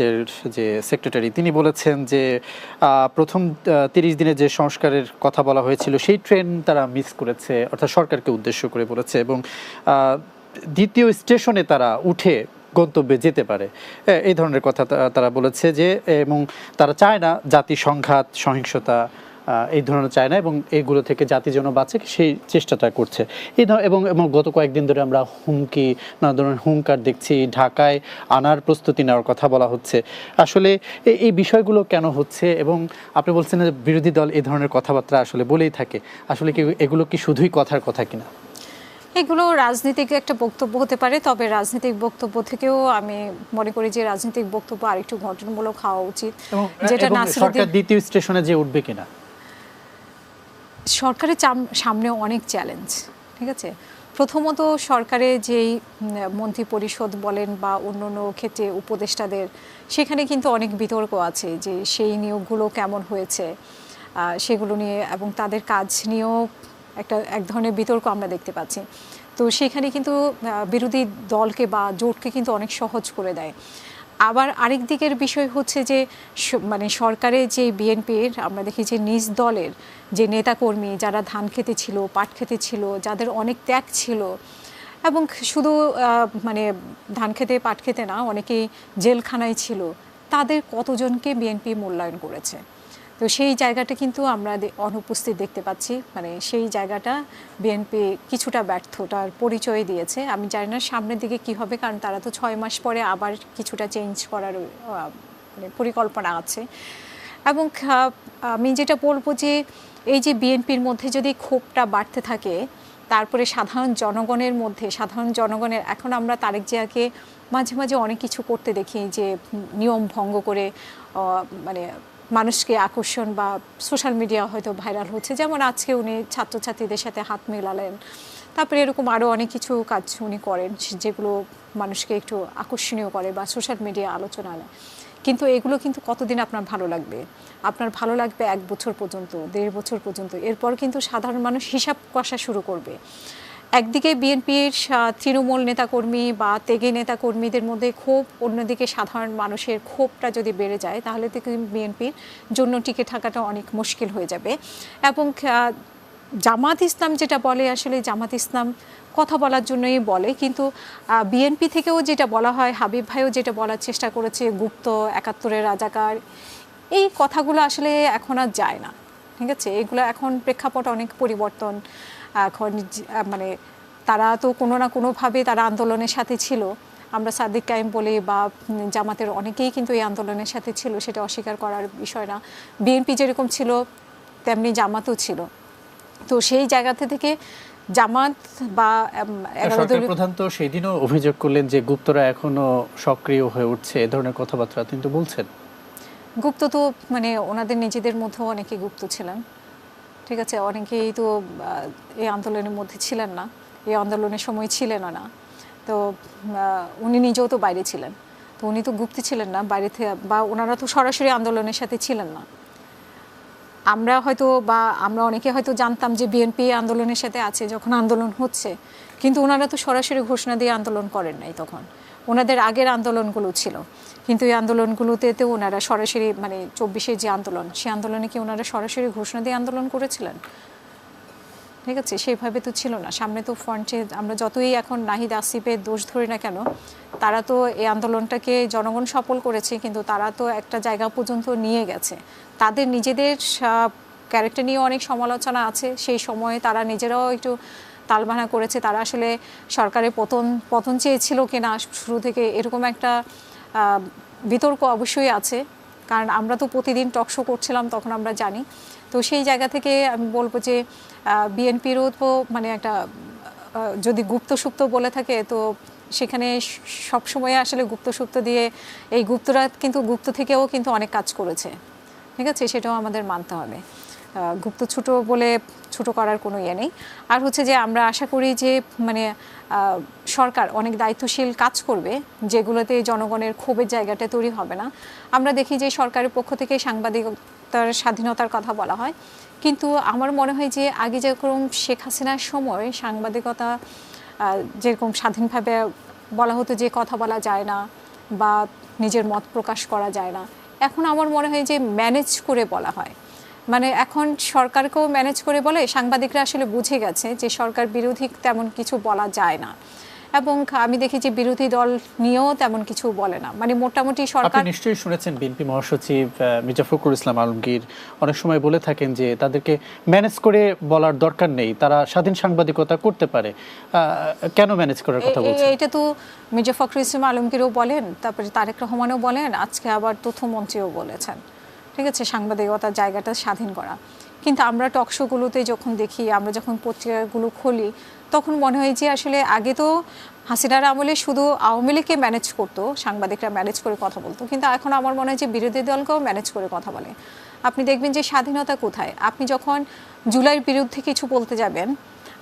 এর যে সেক্রেটারি তিনি বলেছেন যে প্রথম ৩০ দিনের যে সংস্কারের কথা বলা হয়েছিল সেই ট্রেন তারা মিস করেছে, অর্থাৎ সরকারকে উদ্দেশ্য করে বলেছে, এবং দ্বিতীয় স্টেশনে তারা উঠে গন্তব্যে যেতে পারে, এই ধরনের কথা তারা বলেছে যে, এবং তারা চায় না জাতি সংঘাত সহিংসতা এই ধরনের চায় না, এবং এইগুলো থেকে জাতি যেন বাঁচে সেই চেষ্টাটা করছে। এবং গত কয়েকদিন ধরে আমরা হুমকি, নানা ধরনের হুঙ্কার দেখছি, ঢাকায় আনার প্রস্তুতি নেওয়ার কথা বলা হচ্ছে। আসলে এই বিষয়গুলো কেন হচ্ছে? এবং আপনি বলছেন যে বিরোধী দল এই ধরনের কথাবার্তা আসলে বলেই থাকে, আসলে কি এগুলো কি শুধুই কথার কথা কিনা? এগুলো রাজনীতিক একটা বক্তব্য হতে পারে, তবে রাজনৈতিক বক্তব্য থেকেও আমি মনে করি যে রাজনৈতিক বক্তব্য আরেকটু গঠনমূলক হওয়া উচিত। যেটা সরকার দ্বিতীয় স্টেশনে যে উঠবে কিনা, সরকারের সামনে অনেক চ্যালেঞ্জ। ঠিক আছে, প্রথমত সরকারের যেই মন্ত্রী পরিষদ বলেন বা অন্য অন্য ক্ষেত্রে উপদেষ্টাদের, সেখানে কিন্তু অনেক বিতর্ক আছে যে সেই নিয়োগগুলো কেমন হয়েছে সেগুলো নিয়ে, এবং তাদের কাজ নিয়েও এক ধরনের বিতর্ক আমরা দেখতে পাচ্ছি। তো সেখানে কিন্তু বিরোধী দলকে বা জোটকে কিন্তু অনেক সহজ করে দেয়। আবার আরেক দিকের বিষয় হচ্ছে যে মানে সরকারের যে বিএনপির আমরা দেখি যে নিজ দলের যে নেতাকর্মী যারা ধান খেতে ছিল, পাট খেতে ছিল, যাদের অনেক ত্যাগ ছিল, এবং শুধু মানে ধান খেতে পাট খেতে না, অনেকেই জেলখানায় ছিল, তাদের কতজনকে বিএনপি মূল্যায়ন করেছে। তো সেই জায়গাটা কিন্তু আমরা অনুপস্থিত দেখতে পাচ্ছি। মানে সেই জায়গাটা বিএনপি কিছুটা ব্যর্থতার পরিচয় দিয়েছে। আমি জানি না সামনের দিকে কি হবে, কারণ তারা তো 6 মাস পরে আবার কিছুটা চেঞ্জ করার মানে পরিকল্পনা আছে। এবং আমি যেটা বলবো যে এই যে বিএনপির মধ্যে যদি ক্ষোভটা বাড়তে থাকে, তারপরে সাধারণ জনগণের এখন আমরা তারেক জিয়াকে মাঝে মাঝে অনেক কিছু করতে দেখি, যে নিয়ম ভঙ্গ করে মানে মানুষকে আকর্ষণ, বা সোশ্যাল মিডিয়া হয়তো ভাইরাল হচ্ছে, যেমন আজকে উনি ছাত্রছাত্রীদের সাথে হাত মেলালেন, তারপরে এরকম আরও অনেক কিছু কাজ উনি করেন যেগুলো মানুষকে একটু আকর্ষণীয় করে বা সোশ্যাল মিডিয়া আলোচনা আনে। কিন্তু এগুলো কিন্তু কতদিন আপনার ভালো লাগবে? আপনার ভালো লাগবে 1 বছর পর্যন্ত, 1.5 বছর পর্যন্ত, এরপর কিন্তু সাধারণ মানুষ হিসাব কষা শুরু করবে। একদিকে বিএনপির তৃণমূল নেতাকর্মী বা তেগে নেতাকর্মীদের মধ্যে ক্ষোভ, অন্যদিকে সাধারণ মানুষের ক্ষোভটা যদি বেড়ে যায়, তাহলে তো বিএনপির জন্য টিকে থাকাটা অনেক মুশকিল হয়ে যাবে। এবং জামাত ইসলাম যেটা বলে, আসলে জামাত ইসলাম কথা বলার জন্যই বলে, কিন্তু বিএনপি থেকেও যেটা বলা হয়, হাবিব ভাইও যেটা বলার চেষ্টা করেছে, গুপ্ত 71-এর রাজাকার, এই কথাগুলো আসলে এখন আর যায় না। ঠিক আছে, এগুলো এখন প্রেক্ষাপট অনেক পরিবর্তন। এখন মানে তারা তো কোনো না কোনোভাবে তারা আন্দোলনের সাথে ছিল। আমরা সাদিক কায়েম বলি বা জামাতের অনেকেই কিন্তু এই আন্দোলনের সাথে ছিল, সেটা অস্বীকার করার বিষয় না। বিএনপি যেরকম ছিল তেমনি জামাতও ছিল। তো সেই জায়গাতে থেকে জামাত বা সরকার প্রধান তো সেদিনও অভিযোগ করলেন যে গুপ্তরা এখনো সক্রিয় হয়ে উঠছে, এ ধরনের কথাবার্তা কিন্তু বলছেন। গুপ্ত তো মানে ওনাদের নিজেদের মধ্যেও অনেকে গুপ্ত ছিলেন। ঠিক আছে, অনেকেই তো এই আন্দোলনের মধ্যে ছিলেন না, এই আন্দোলনের সময় ছিলেন না। তো উনি নিজেও তো বাইরে ছিলেন, তো উনি তো গুপ্ত ছিলেন না বাইরে থেকে, বা ওনারা তো সরাসরি আন্দোলনের সাথে ছিলেন না। আমরা অনেকে হয়তো জানতাম যে বিএনপি আন্দোলনের সাথে আছে যখন আন্দোলন হচ্ছে, কিন্তু ওনারা তো সরাসরি ঘোষণা দিয়ে আন্দোলন করেন নাই। তখন ওনাদের আগের আন্দোলনগুলো ছিল, কিন্তু এই আন্দোলনগুলোতে তো ওনারা সরাসরি মানে 24-এর যে আন্দোলন, সেই আন্দোলনে কি ওনারা সরাসরি ঘোষণা দিয়ে আন্দোলন করেছিলেন? ঠিক আছে, সেইভাবে তো ছিল না। সামনে তো ফ্রন্টে আমরা যতই এখন নাহিদ আসিফের দোষ ধরি না কেন, তারা তো এই আন্দোলনটাকে জনগণ সফল করেছে, কিন্তু তারা তো একটা জায়গা পর্যন্ত নিয়ে গেছে। তাদের নিজেদের ক্যারেক্টার নিয়ে অনেক সমালোচনা আছে। সেই সময়ে তারা নিজেরাও একটু তালবানা করেছে, তারা আসলে সরকারের পতন চেয়েছিল কিনা শুরু থেকে, এরকম একটা বিতর্ক অবশ্যই আছে। কারণ আমরা তো প্রতিদিন টকশো করছিলাম, তখন আমরা জানি। তো সেই জায়গা থেকে আমি বলবো যে বিএনপিরও তো মানে একটা যদি গুপ্তসুপ্ত বলে থাকে, তো সেখানে সবসময় আসলে গুপ্তসুপ্ত দিয়ে এই গুপ্তরা কিন্তু গুপ্ত থেকেও কিন্তু অনেক কাজ করেছে। ঠিক আছে, সেটাও আমাদের মানতে হবে। গুপ্ত ছোট বলে ছোট করার কোনো ইয়ে নেই। আর হচ্ছে যে আমরা আশা করি যে মানে সরকার অনেক দায়িত্বশীল কাজ করবে, যেগুলোতে জনগণের ক্ষোভের জায়গাটা তৈরি হবে না। আমরা দেখি যে সরকারের পক্ষ থেকে সাংবাদিকতার স্বাধীনতার কথা বলা হয়, কিন্তু আমার মনে হয় যে আগে যেরকম শেখ হাসিনার সময় সাংবাদিকতা যেরকম স্বাধীনভাবে বলা হতো যে কথা বলা যায় না, বা নিজের মত প্রকাশ করা যায় না। এখন আমার মনে হয় যে ম্যানেজ করে বলা হয়, মানে এখন সরকারকেও ম্যানেজ করে বলে, সাংবাদিকরা আসলে বুঝে গেছে যে সরকার বিরোধী তেমন কিছু বলা যায় না, এবং আমি দেখি যে বিরোধী দল নিয়েও তেমন কিছু বলে না, মানে মোটামুটি সরকার। আপনি নিশ্চয়ই শুনেছেন বিএনপি মহাসচিব মির্জা ফখরুল ইসলাম আলমগীর অনেক সময় বলে থাকেন যে তাদেরকে ম্যানেজ করে বলার দরকার নেই, তারা স্বাধীন সাংবাদিকতা করতে পারে। কেন ম্যানেজ করার কথা বলছেন? এটা তো মির্জা ফখরুল ইসলাম আলমগীরও বলেন, তারপরে তারেক রহমানও বলেন, আজকে আবার তথ্যমন্ত্রীও বলেছেন, ঠিক আছে, সাংবাদিকতার জায়গাটা স্বাধীন করা। কিন্তু আমরা টকশোগুলোতে যখন দেখি, আমরা যখন পত্রিকাগুলো খুলি, তখন মনে হয় যে আসলে আগে তো হাসিনার আমলে শুধু আওয়ামী লীগকে ম্যানেজ করতো, সাংবাদিকরা ম্যানেজ করে কথা বলতো, কিন্তু এখন আমার মনে হয় যে বিরোধী দলকেও ম্যানেজ করে কথা বলে। আপনি দেখবেন যে স্বাধীনতা কোথায়, আপনি যখন জুলাইয়ের বিরুদ্ধে কিছু বলতে যাবেন,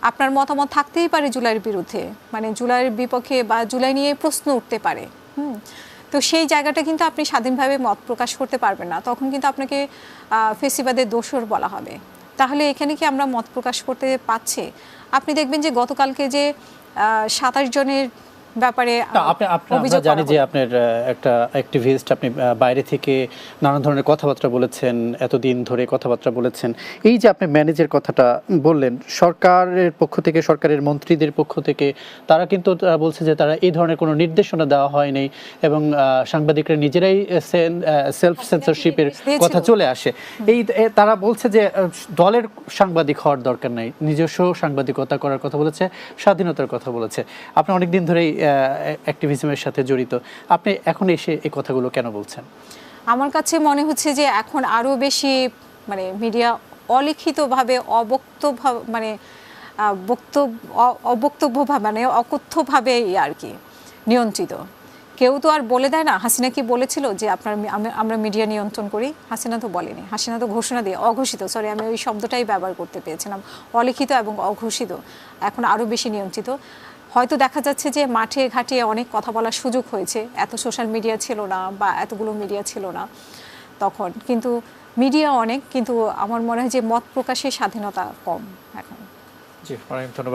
আপনার মতামত থাকতেই পারে জুলাইয়ের বিরুদ্ধে, মানে জুলাইয়ের বিপক্ষে বা জুলাই নিয়ে প্রশ্ন উঠতে পারে। তো সেই জায়গাটা কিন্তু আপনি স্বাধীনভাবে মত প্রকাশ করতে পারবেন না, তখন কিন্তু আপনাকে ফেসিবাদের দোসর বলা হবে। তাহলে এখানে কি আমরা মত প্রকাশ করতে পারছি? আপনি দেখবেন যে গতকালকে যে 27 জনের ব্যাপারে আমরা জানি যে আপনার একটা অ্যাক্টিভিস্ট, আপনি বাইরে থেকে নানা ধরনের কথাবার্তা বলেছেন, এতদিন ধরে কথাবার্তা বলেছেন। এই যে আপনি ম্যানেজের কথাটা বললেন, সরকারের পক্ষ থেকে, সরকারের মন্ত্রীদের পক্ষ থেকে তারা কিন্তু বলছে যে তারা এই ধরনের কোনো নির্দেশনা দেওয়া হয়নি, এবং সাংবাদিকরা নিজেরাই সেলফ সেন্সরশিপের কথা চলে আসে। তারা বলছে যে দলের সাংবাদিক হওয়ার দরকার নাই, নিজস্ব সাংবাদিকতা করার কথা বলেছে, স্বাধীনতার কথা বলেছে। আপনি অনেকদিন ধরেই অ্যাক্টিভিজমের সাথে জড়িত, আপনি এখন এসে এই কথাগুলো কেন বলছেন? আমার কাছে মনে হচ্ছে যে এখন আরো বেশি মানে মিডিয়া অলিখিতভাবে অবক্তভাবে, মানে অবক্তব্যভাবে, মানে অকথ্যভাবে আর কি নিয়ন্ত্রিত। কেউ তো আর বলে দেয় না। হাসিনা কি বলেছিল যে আমরা মিডিয়া নিয়ন্ত্রণ করি? হাসিনা তো বলেনি। হাসিনা তো ঘোষণা দিয়ে, অঘোষিত, সরি আমি ওই শব্দটাই ব্যবহার করতে পেয়েছিলাম, অলিখিত এবং অঘোষিত, এখন আরও বেশি নিয়ন্ত্রিত। হয়তো দেখা যাচ্ছে যে মাঠে ঘাটে অনেক কথা বলার সুযোগ হয়েছে, এত সোশ্যাল মিডিয়া ছিল না বা এতগুলো মিডিয়া ছিল না তখন, কিন্তু মিডিয়া অনেক, কিন্তু আমার মনে হয় যে মত প্রকাশের স্বাধীনতা কম এখন। জি, অনেক ধন্যবাদ।